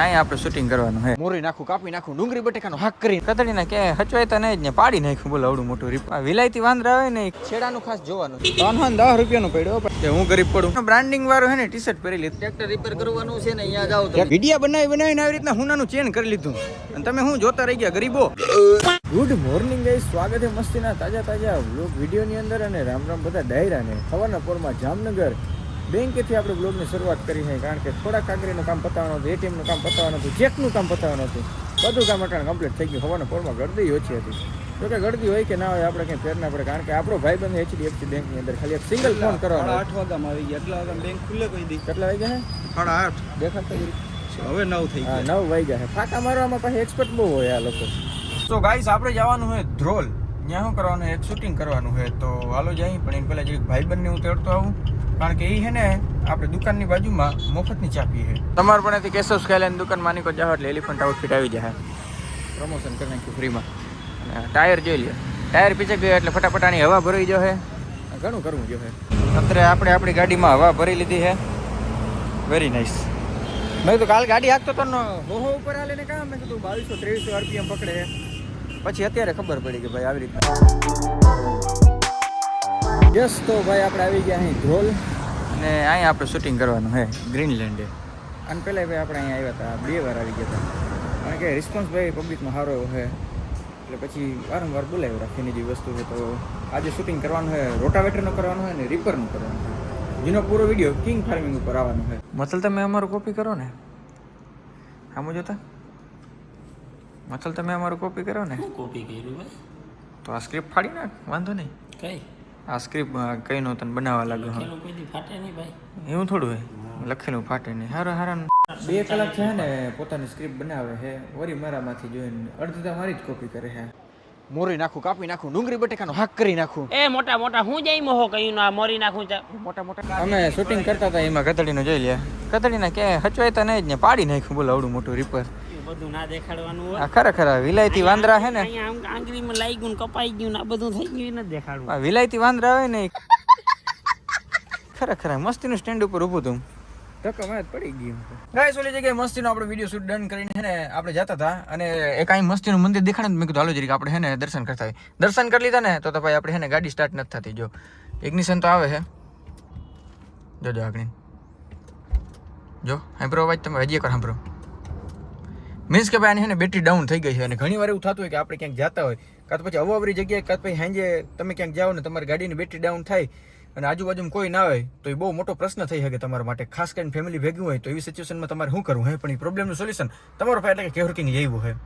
અહીંયા આપણે શૂટિંગ કરવાનું છે. મોરી નાખું, કાપી નાખું, ડુંગળી બટેકાનો હાક કરી કતડીને કે હચવાય તો નહીં જ ને પાડી નાખ્યું. બોલો આવડું મોટું રીપ વિલાયતી વાંદરા આવે ને છેડાનું ખાસ જોવાનું. 10 રૂપિયાનું પડ્યો. હું ગરીબ પડું. બ્રાન્ડિંગ વાળું છે ને ટી શર્ટ પહેરી લીધું. ટ્રેક્ટર રિપેર કરવાનું છે ને અહીંયા જાવ તો વિડિયા બનાવીને આવી રીતના હુનાનું ચેન કરી લીધું. અને તમે હું જોતા રહી ગયા ગરીબો. ગુડ મોર્નિંગ ગાઈસ, સ્વાગત છે મસ્તીના તાજા વ્લોગ વિડીયોની અંદર. અને રામ રામ બધા ડાયરાને. સવારના પોરમાં જામનગર બેંકેથી આપણે બ્લોગની શરૂઆત કરી છે, કારણ કે થોડા કાગરીનું કામ પતાવવાનું હતું, એટીએમનું કામ પતાવવાનું હતું, ચેકનું કામ પતાવવાનું હતું. બધું કામ અટાણ કમ્પ્લીટ થઈ ગયું. સવારના પોરમાં ગળદી ઓછી હતી. જો કે ગળદી હોય કે ના હોય આપણે કંઈ ફેર ના પડે, કારણ કે આપણો ભાઈબંધ HDFC બેંકની અંદર ખાલી એક સિંગલ ફોન કરવાનો. 8 વાગ્યામાં આવી ગયા. એટલા વાગ્યા બેંક ખુલ્લે કોઈ દી. કેટલા વાગ્યા છે? 8:30 દેખાતા હવે 9 થઈ ગયા. 9 વાગ્યા છે. ફાંકા મારવામાં પાછી એક્સપર્ટ બહુ હોય આ લોકો. તો ગાઈસ આપણે જવાનું હોય ધ્રોલ. ત્યાં શું કરવાનું છે? એક શૂટિંગ કરવાનું છે. તો હાલો જાય. પણ એમ પહેલાં જે ભાઈબંધને હું તેડતો આવું, કારણ કે એ છે ને આપણે દુકાનની બાજુમાં મફતની ચા પીએ છે. તમારે પણ એથી કેશવ સ્કાયલાઇન દુકાન માની કો જાવ એટલે એલિફન્ટ આઉટફિટ આવી જાય. પ્રમોશન કરી નાખ્યું ફ્રીમાં. અને ટાયર જોઈ લે. ટાયર પીછે ગયો એટલે ફટાફટાની હવા ભરાઈ જશે. ઘણું કરવું જોઈએ. અત્યારે આપણે આપણી ગાડીમાં હવા ભરી લીધી છે. Very nice. મેં કીધું કાલ ગાડી હાંકતો તો હોહો ઉપર હાલે ને કામ. મેં કીધું 2200-2300 RPM પકડે છે. પછી અત્યારે ખબર પડી કે ભાઈ આવી રીતના. યસ, તો ભાઈ આપણે આવી ગયા અહીં ધ્રોલ. અને અહીંયા આપણે શૂટિંગ કરવાનું છે ગ્રીનલેન્ડે. અને પહેલાં ભાઈ આપણે અહીંયા આવ્યા હતા, 2 વાર આવી ગયા હતા. કારણ કે રિસ્પોન્સ ભાઈ પબ્લિકમાં સારો એવો છે, એટલે પછી વારંવાર બોલાવી રાખીને જે વસ્તુ છે. તો આજે શૂટિંગ કરવાનું છે, રોટાવેટરનું કરવાનું છે અને રીપરનું કરવાનું છે, જેનો પૂરો વિડીયો કિંગ ફાર્મિંગ ઉપર આવવાનો છે. મતલબ તમે અમારું કોપી કરો ને, આમ જોતા મતલબ તમે અમારું કોપી કરો ને. કોપી કર્યું ભાઈ, તો આ સ્ક્રિપ્ટ ફાડી નાખ, વાંધો નહીં. કઈ આ સ્ક્રિપ્ટ કઈ નો તને બનાવવા લાગ્યો. લખેલું કોઈ ફાટે નહીં ભાઈ. એવું થોડું હોય, લખેલું ફાટે નહીં. હારા 2 કલાક છે ને પોતાની સ્ક્રિપ્ટ બનાવે છે. વરી મારામાંથી જોઈને અડધી તો મારી જ કોપી કરે છે. મોરી નાખું, કાપી નાખું, ડુંગળી બટેકાનો હાક કરી નાખું. એ મોટા હું જઈ મોહો કયું ના મોરી નાખું મોટા અમે શૂટિંગ કરતા હતા, એમાં કતડીનો જોઈ લે. કતડીને કે હચવાય તો નહીં જ ને પાડી નાખ્યું. બોલો આવડું મોટું રીપર. બધું ના દેખાડવાનું હોય. આ ખરેખર વિલાયતી વાંદરા છે ને, અહીંયા આંગળીમાં લાગી ગયું, કપાઈ ગયું, આ બધું થઈ ગયું, નથી દેખાડવું. આ વિલાયતી વાંદરા આવે ને ખરેખર મસ્તીનું સ્ટેન્ડ ઉપર ઊભું હતું. ધક્કો માર પડી ગયું. ગાઈસ ઓલી જગ્યાએ મસ્તીનો આપણે વિડીયો શૂટ ડન કરીને છે ને આપણે જતા હતા. અને એક અહીં મસ્તીનું મંદિર દેખાડે ને, મેં કીધું હાલો જરીક આપણે છે ને દર્શન કરતા હોય. દર્શન કરી લીધા ને તો ભાઈ આપણે છે ને ગાડી સ્ટાર્ટ નથી થતી. જો ઇગ્નિશન તો આવે છે, જોજો આગળ જો સાંભળો અવાજ. તમે હજી એકવાર સાંભળો. મીન્સ કે ભાઈ આની છે ને બેટરી ડાઉન થઈ ગઈ છે. અને ઘણી વાર એવું થતું હોય કે આપણે ક્યાંક જતા હોય, કાં તો પછી અવાવરી જગ્યાએ, કાં પછી સાંજે તમે ક્યાંક જાઓ ને તમારી ગાડીની બેટરી ડાઉન થાય અને આજુબાજુમાં કોઈ ના હોય, તો એ બહુ મોટો પ્રશ્ન થઈ શકે તમારા માટે. ખાસ કરીને ફેમિલી ભેગું હોય તો એવી સિચ્યુએશનમાં તમારે શું કરવું હોય. પણ એ પ્રોબ્લેમનું સોલ્યુશન તમારો પાસે એટલે કે કેવર કિંગ આવ્યું હોય.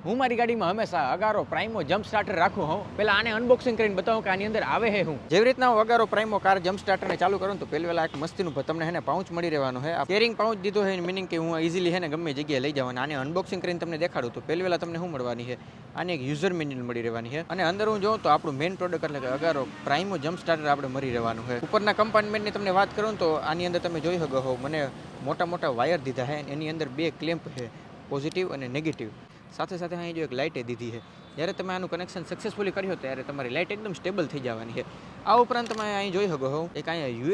હું મારી ગાડીમાં હંમેશા અગારો પ્રાઇમો જમ્પ સ્ટાર્ટર રાખું હોઉં. પહેલાં આને અનબોક્સિંગ કરીને બતાવું કે આની અંદર આવે છે હું. જેવી રીતના હું અગારો પ્રાઇમો કાર જમ્પ સ્ટાર્ટરને ચાલુ કરું તો પહેલા એક મસ્તીનું તમને હેને પાઉચ મળી રહેવાનું છે. આ કેરિંગ પાઉચ દીધો છે, મિનિંગ કે હું ઇઝીલી છે ને ગમે જગ્યાએ લઈ જવાનું. આને અનબોક્સિંગ કરીને તમને દેખાડું તો પહેલા તમને શું મળવાની છે, આને એક યુઝર મેન્યુઅલ મળી રહેવાની છે. અને અંદર હું જોઉં તો આપણું મેઇન પ્રોડક્ટ એટલે કે અગારો પ્રાઇમો જમ્પ સ્ટાર્ટર આપણે મળી રહેવાનું છે. ઉપરના કમ્પાર્ટમેન્ટની તમને વાત કરું તો આની અંદર તમે જોઈ શકો છો મને મોટા વાયર દીધા છે. એની અંદર 2 ક્લેમ્પ છે, પોઝિટિવ અને નેગેટિવ. સાથે સાથે અહીં જો એક લાઇટ દીધી છે. જ્યારે તમે આનું કનેક્શન સક્સેસફુલી કર્યો ત્યારે તમારી લાઇટ એકદમ સ્ટેબલ થઈ જવાની છે. આ ઉપરાંત તમે અહીં જોઈ શકો છો એક અહીંયા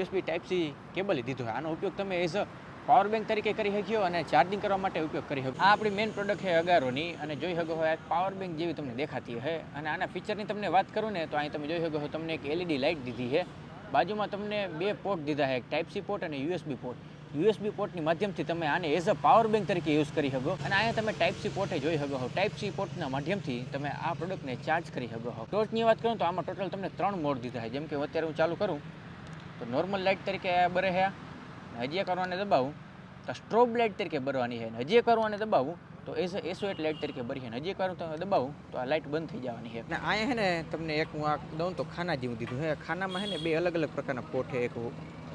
USB Type-C કેબલ દીધું છે. આનો ઉપયોગ તમે એઝ અ પાવર બેંક તરીકે કરી શક્યો અને ચાર્જિંગ કરવા માટે ઉપયોગ કરી શકો. આ આપણી મેઇન પ્રોડક્ટ છે અગારોની. અને જોઈ શકો છો એક પાવર બેંક જેવી તમને દેખાતી છે. અને આના ફીચરની તમને વાત કરું ને તો અહીં તમે જોઈ શકો છો તમને એક LED લાઇટ દીધી છે. બાજુમાં તમને 2 પોર્ટ દીધા છે, એક Type-C પોર્ટ અને USB પોર્ટ. USB પોર્ટની માધ્યમથી તમે આને એઝ અ પાવર બેંક તરીકે યુઝ કરી શકો. અને અહીંયા તમે Type-C પોર્ટે જોઈ શકો છો. Type-C પોર્ટના માધ્યમથી તમે આ પ્રોડક્ટને ચાર્જ કરી શકો છો. ટોર્ચની વાત કરું તો આમાં ટોટલ તમને 3 મોડ દીધા છે. જેમ કે અત્યારે હું ચાલુ કરું તો નોર્મલ લાઇટ તરીકે બરે છે. હજી એક કરવાને દબાવું તો સ્ટ્રોબ લાઇટ તરીકે બરવાની છે. હજી એક કરવાને દબાવું તો એઝ અ SOS લાઇટ તરીકે બરી છે. હજી એક વાર દબાવું તો આ લાઇટ બંધ થઈ જવાની છે. અને અહીંયા છે ને તમને એક હું આ દઉં તો ખાના જેવું દીધું છે. ખાનામાં છે ને 2 અલગ અલગ પ્રકારના પોર્ટ છે. એક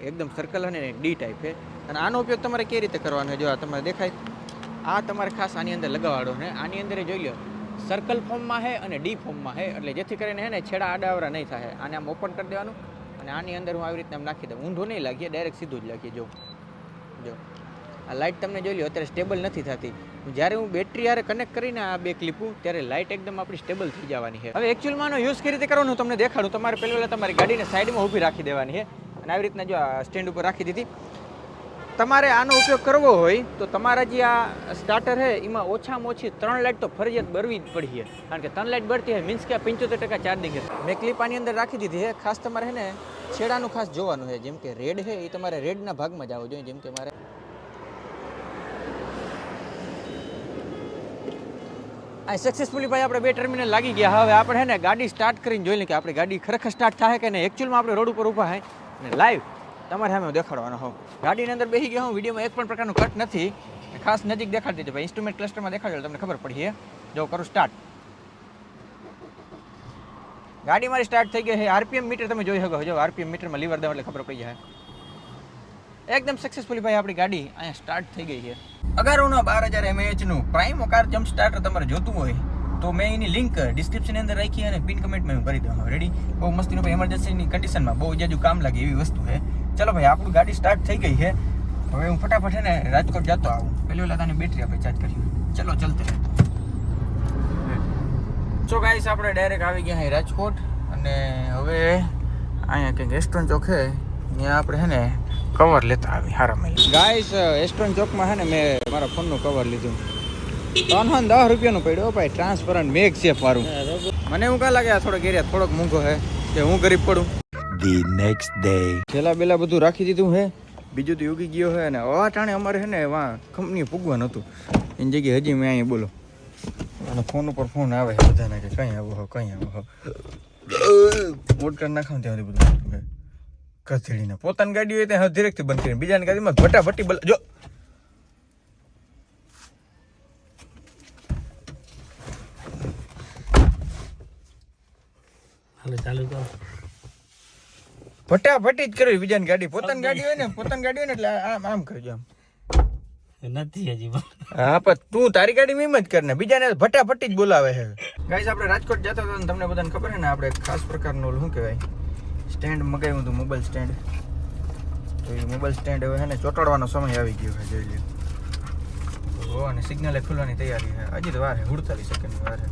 એકદમ સર્કલ અને એક D ટાઈપ છે. અને આનો ઉપયોગ તમારે કેવી રીતે કરવાનો છે જો આ તમારે દેખાય, આ તમારે ખાસ આની અંદર લગાવવાનો છે. આની અંદર જોઈ લો સર્કલ ફોર્મમાં છે અને D ફોર્મમાં છે, એટલે જેથી કરીને છે ને છેડા આડાવરા નહીં થાય. આને આમ ઓપન કરી દેવાનું અને આની અંદર હું આવી રીતના નાખી દઉં. ઊંધું નહીં લાગીએ, ડાયરેક્ટ સીધું જ લાગીએ. જો આ લાઇટ તમને જોઈ લો અત્યારે સ્ટેબલ નથી થતી. જ્યારે હું બેટરી હારે કનેક્ટ કરીને આ 2 ક્લિપું ત્યારે લાઇટ એકદમ આપણી સ્ટેબલ થઈ જવાની છે. હવે એકચ્યુઅલમાં આનો યુઝ કઈ રીતે કરવાનો હું તમને દેખાડું. તમારે પહેલાં તમારી ગાડીને સાઈડમાં ઊભી રાખી દેવાની છે. અને આવી રીતના જો આ સ્ટેન્ડ ઉપર રાખી દીધી. તમારે આનો ઉપયોગ કરવો હોય તો તમારા જે આ સ્ટાર્ટર છે એમાં ઓછામાં ઓછી 3 લાઇટ તો ફરજિયાત બળવી જ પડી છે, કારણ કે 3 લાઇટ બળતી હોય મીન્સ કે 75% ચાર્જિંગ છે. મેં ક્લિપ આની અંદર રાખી દીધી છે. ખાસ તમારે છે ને છેડાનું ખાસ જોવાનું છે, જેમ કે રેડ છે એ તમારે રેડના ભાગમાં જ આવવો જોઈએ. જેમ કે મારે આ સક્સેસફુલી ભાઈ આપણે 2 ટર્મિનલ લાગી ગયા. હવે આપણે છે ને ગાડી સ્ટાર્ટ કરીને જોઈ લઈએ કે આપણી ગાડી ખરેખર સ્ટાર્ટ થાય કે નહીં. એકચ્યુઅલમાં આપણે રોડ ઉપર ઊભા છે અને લાઈવ તમારે સામે દેખાડવાનો હોઉં. ગાડીની અંદર બેસી ગયો હું. વિડીયોમાં એક પણ પ્રકારનું કટ નથી. ખાસ નજીક દેખાડી દીધું ભાઈ. ઇન્સ્ટ્રુમેન્ટ ક્લસ્ટરમાં દેખાડજો તમને ખબર પડી છે. જો કરું સ્ટાર્ટ, ગાડી મારી સ્ટાર્ટ થઈ ગઈ છે. આરપીએમ મીટર તમે જોઈ શકો. જો આરપીએમ મીટરમાં લીવર દો એટલે ખબર પડી જાય. એકદમ સક્સેસફુલી ભાઈ આપણી ગાડી અહીંયા સ્ટાર્ટ થઈ ગઈ છે. અગર હું 12000 mAh નું પ્રાઇમ કાર જમ્પ સ્ટાર્ટર તમારે જોતું હોય તો મેં એની લિંક ડિસ્ક્રિપ્શનની અંદર રાખી અને પિન કમેન્ટમાં હું કરી દઉં. રેડી? બહુ મસ્તીનું ભાઈ, એમરજન્સીની કન્ડિશનમાં બહુ જાજુ કામ લાગે એવી વસ્તુ છે. ચલો ભાઈ, આપણું ગાડી સ્ટાર્ટ થઈ ગઈ છે. હવે હું ફટાફટ છે ને રાજકોટ જતો આવું. પહેલી ઓલા તાની બેટરી આપણે ચાર્જ કરીએ. ચલો ચલતે. સો ગાઈસ, આપણે ડાયરેક્ટ આવી ગયા અહીં રાજકોટ અને હવે અહીંયા કંઈક રેસ્ટોરન્ટ ચોક છે ત્યાં આપણે છે ને કવર લેતા આવી હારા મળી. ગાઈસ, રેસ્ટોરન્ટ ચોકમાં છે ને મેં મારા ફોનનું કવર લીધું. 310 રૂપિયાનું પડ્યો ભાઈ. ટ્રાન્સપરન્ટ મેગ સેફ વાળું. મને એવું કાં લાગે આ થોડોક એરિયા થોડોક મોંઘો છે કે હું ગરીબ પડું. The next day. છેલ્લા બેલા બધું રાખી દીધું છે. બીજું તો ઉગી ગયો છે અને અટાણે અમારે છે ને વાં કંપની પૂગવાનું હતું. એની જગ્યાએ હજી મેં અહીંયા બોલો અને ફોન ઉપર ફોન આવે છે બધાના કે કંઈ આવો હો કંઈ આવો હો. મોટર નાખાવ ત્યાં બધું કથળીને પોતાની ગાડી હોય ત્યાં ધીરેકથી બંધ કરીને બીજાની ગાડીમાં ભટાભટી બલ જો ચાલુ કરો. ભટાભટી જ કરવી બીજાની ગાડી. પોતાની ગાડી હોય ને એટલે આમ આમ કરજો આમ. નથી હજી પણ. હા, પણ તું તારી ગાડી એમ જ કર ને બીજાને ભટાભટી જ બોલાવે છે. ગાઈસ, આપણે રાજકોટ જતા હતા ને તમને બધાને ખબર છે ને આપણે ખાસ પ્રકારનું ઓલું શું કહેવાય સ્ટેન્ડ મગાવ્યું હતું, મોબાઈલ સ્ટેન્ડ. તો એ મોબાઈલ સ્ટેન્ડ હવે છે ને ચોટાડવાનો સમય આવી ગયો છે. જોઈ લ્યો. ઓ, અને સિગ્નલે ખુલવાની તૈયારી છે. હજી તો વાર છે, 48 સેકન્ડની વાર છે.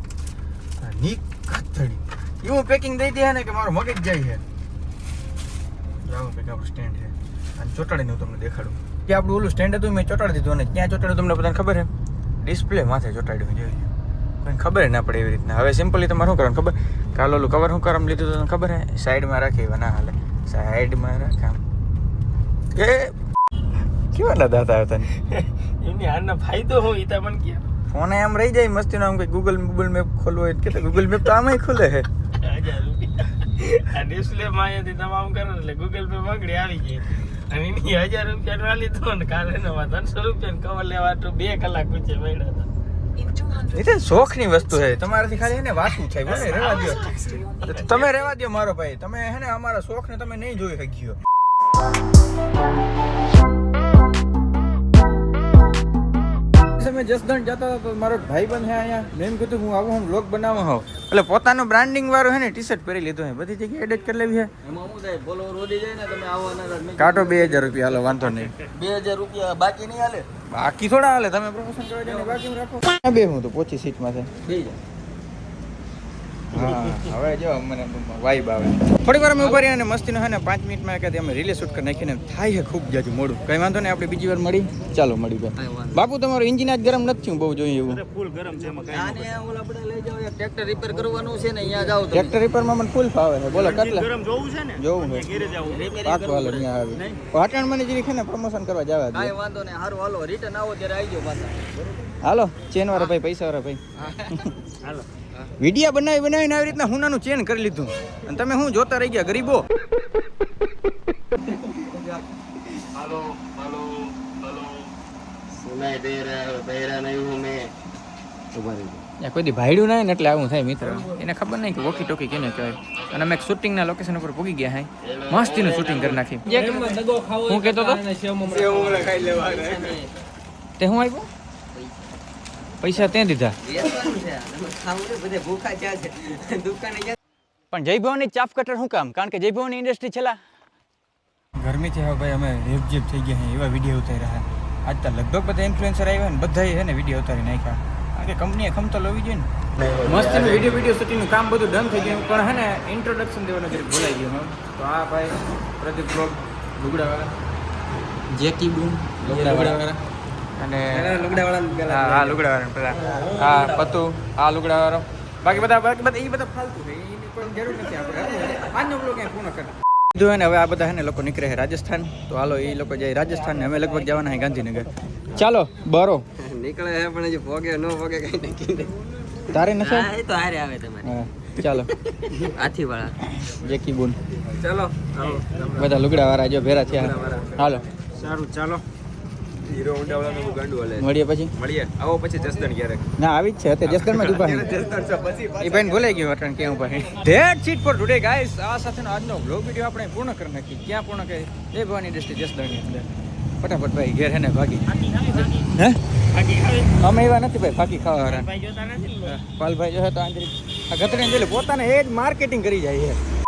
નીક કથળી એવું પેકિંગ દઈ દે ને કે મારો મગજ જાય છે. જાઓ કંઈક આપણું સ્ટેન્ડ છે અને ચોટાડીને હું તમને દેખાડું. કે આપણું ઓલું સ્ટેન્ડ હતું મેં ચોટાડી દીધું અને ક્યાં ચોટાડ્યું તમને બધાને ખબર છે? ડિસ્પ્લે માથે ચોટાડ્યું. જોઈ લો, કંઈ ખબર ના પડે એવી રીતના. હવે સિમ્પલી તમારે શું કરવાનું ખબર? કાલ ઓલું કવર શું કામ લીધું તમને ખબર છે? સાઈડમાં રાખી ના હાલે. સાઈડમાં રાખ આમ. એ કેવા ના દાતા હતા એમની આનો ફાયદો હોય એ તમને કે ફોન આમ રહી જાય મસ્તીનો. આમ કંઈ ગૂગલ મેપ ખોલવો હોય કે ગૂગલ મેપ તો આમાંય ખુલે છે. 1000 રૂપિયા આ ડિસ્પ્લે માં અહીંયાથી તમામ કરો એટલે ગૂગલ પે પકડી આવી જાય. અને એની 1000 રૂપિયા વાલી તો ને કાલે નવા 300 રૂપિયા કવર લેવા તો 2 કલાક પૂછે પડ્યા હતા. એ તો શોખની વસ્તુ છે. તમારાથી ખાલી એને વાતું થાય. બોલે રહેવા દો, તમે રહેવા દો મારો ભાઈ. તમે હે ને અમારા શોખને તમે નહીં જોઈ શક્યો. તમે જસદણ જતા હતા તો મારો ભાઈ બંધ છે અહીંયા. મેં એમ કીધું હું આવું હું વ્લોગ બનાવવા હોઉં એટલે પોતાનું બ્રાન્ડિંગ વાળું છે ને ટી શર્ટ પહેરી લીધું છે. બધી જગ્યાએ એડિટ કરી લેવી છે. એમાં શું થાય, ફોલોવર વધી જાય ને તમે આવવાના કાઢો 2000 રૂપિયા. હાલો વાંધો નહીં. 2000 રૂપિયા બાકી નહીં હાલે. બાકી થોડા હાલે. તમે પ્રમોશન કરવા જાય બાકી રાખો. બે હું તો પોચી સીટમાં છે. થઈ જાય. હા, હવે જો મને વાઈબ આવે. થોડી વાર અમે ઉભા રહ્યા અને મસ્તીનો છે ને 5 મિનિટમાં એકાદી અમે રીલે શૂટ કરી નાખીને થાય છે ખૂબ જાજુ મોડું. કંઈ વાંધો નહીં, આપણે બીજી વાર મળી. ચાલો મળી ભાઈ. બાપુ તમારું એન્જિન આજ ગરમ નથી થયું બહુ જોઈએ એવું. ફૂલ ગરમ છે એમાં આને ઓલા આપણે લઈ જાવ, એક ટ્રેક્ટર રિપેર કરવાનું છે ને અહીંયા જાવ તમે. ટ્રેક્ટર રિપેરમાં મને ફૂલ ફાવે છે. બોલો કેટલા ગરમ જોવું છે ને જોવું છે? ઘેરે જાવું. રિપેરિંગ પાક વાલો ત્યાં આવી પાટણ મને જરી છે ને પ્રમોશન કરવા જવા દે. કાંઈ વાંધો નહીં, સારું હાલો રિટર્ન આવો ત્યારે આવી જાવ પાછા. હાલો ચેન વાળા ભાઈ, પૈસા વાળા ભાઈ. હાલો વિડિયા બનાવીને આવી રીતના હુનાનું ચેન કરી લીધું અને તમે શું જોતા રહી ગયા ગરીબો. हेलो हेलो हेलो सुनाई दे रहा है, बहरा नहीं हूँ मैं. કોઈ દી ભાઈડું નહીં ને એટલે આવું થાય મિત્ર. એને ખબર નહીં કે વોકી ટોકી કેને કહેવાય. અને અમે શૂટિંગના લોકેશન ઉપર પૂગી ગયા હે. મસ્તીનું શૂટિંગ કરી નાખી. હું કહેતો તો તે હું આવ્યો પૈસા ત્યાં દીધા. પણ જય ભવાની ચાપ કટર શું કામ? કારણ કે જય ભવાની ઇન્ડસ્ટ્રી છેલ્લા ગરમીથી હવે ભાઈ અમે રેપજીપ થઈ ગયા એવા વિડીયો ઉતારી રહ્યા. આજ તો લગભગ બધા ઇન્ફ્લુએન્સર આવ્યા ને બધાએ છે ને વિડીયો ઉતારી નાખ્યા. કારણ કે કંપનીએ ખમતો લેવી જોઈએ ને. મસ્તીનું વિડીયો શૂટિંગનું કામ બધું ડન થઈ ગયું. પણ હે ને ઇન્ટ્રોડક્શન દેવાનું જરીક ભૂલાઈ ગયું. તો આ ભાઈ પ્રદીપ બ્લોગ લુગડાવાળા જેકી બૂમ લુગડાવાળા અને હા લુગડાવાળા પેલા હા પતુ આ લુગડાવાળો બાકી બધા એ બધા ફાલતુ છે એની કોઈ જરૂર નથી આપણે આજનો બ્લોગ ક્યાંય પૂર્ણ કરે કીધું ને હવે આ બધા હે ને લોકો નીકળે છે રાજસ્થાન તો હાલો એ લોકો જાય રાજસ્થાન ને અમે લગભગ જવાના છે ગાંધીનગર ચાલો બરો નીકળે છે પણ હજી ભોગે ન ભોગે કઈ નક્કી નહીં. તારે નશે એ તો હારે આવે તમારે હા ચાલો હાથી વાળા. જેકી બોન ચલો બધા લુગડા વાળા જો ભેરા થયા હાલો સારું ચાલો હીરો ઊંડા વાળાનું ગાંડું હાલે. મળીએ પછી મળીએ આવો પછી જસદણ ક્યારેક. ના આવી જ છે અત્યારે જસદણમાં જ ઉભા છે જસદણ છે પછી એ ભાઈને ભૂલાઈ ગયું અટણ ક્યાં ઉભા છે that's it four today guys આ સાથેનો આજનો બ્લોગ વિડિયો આપણે પૂર્ણ કરી નાખી ક્યાં પૂર્ણ કરી જય ભવાની ઇન્ડસ્ટ્રી જસદણની અંદર ફટાફટ ભાઈ ઘેર હે ને ભાગી હે અમે એવા નથી ભાઈ ફાકી ખાવા વાળા પાલભાઈ જો તો આંતરિક આ ગતડીને જોઈ લે પોતાને એ જ માર્કેટિંગ કરી જાય છે